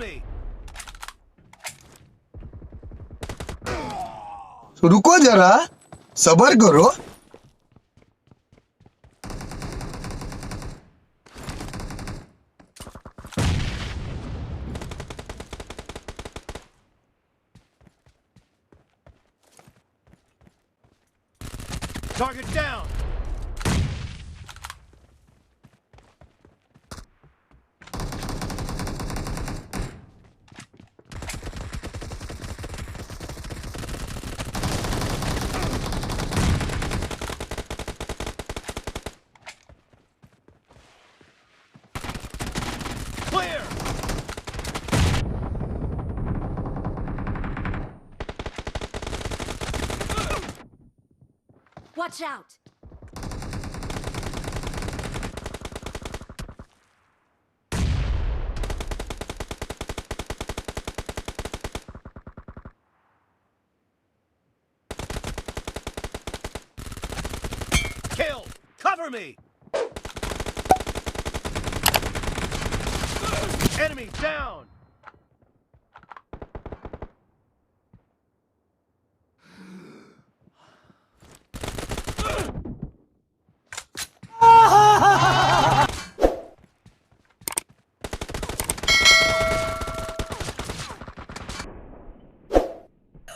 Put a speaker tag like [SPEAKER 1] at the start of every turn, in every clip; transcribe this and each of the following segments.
[SPEAKER 1] me.
[SPEAKER 2] रुको जरा, सबर करो।
[SPEAKER 1] Target down. Clear.
[SPEAKER 3] Watch out!
[SPEAKER 1] Kill. Cover me. Enemy down.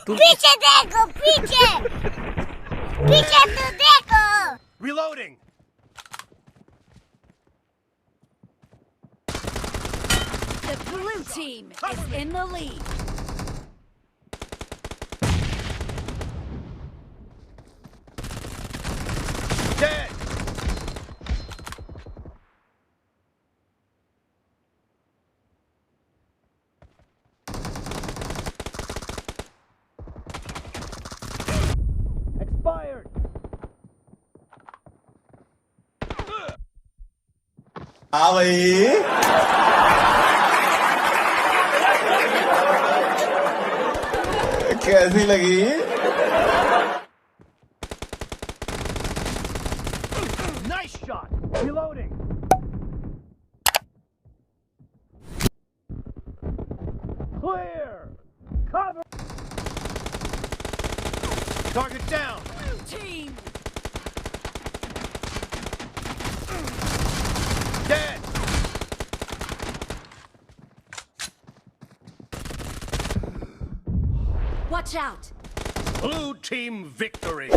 [SPEAKER 4] पीछे देखो पीछे पीछे तो देखो
[SPEAKER 1] Reloading.
[SPEAKER 3] The blue team is in the lead.
[SPEAKER 1] Dead. Expired.
[SPEAKER 2] हाँ भाई, कैसी लगी?
[SPEAKER 1] Nice shot. Reloading. Clear. Cover. Target down.
[SPEAKER 3] Blue team!
[SPEAKER 1] Dead.
[SPEAKER 3] Watch out!
[SPEAKER 1] Blue team victory.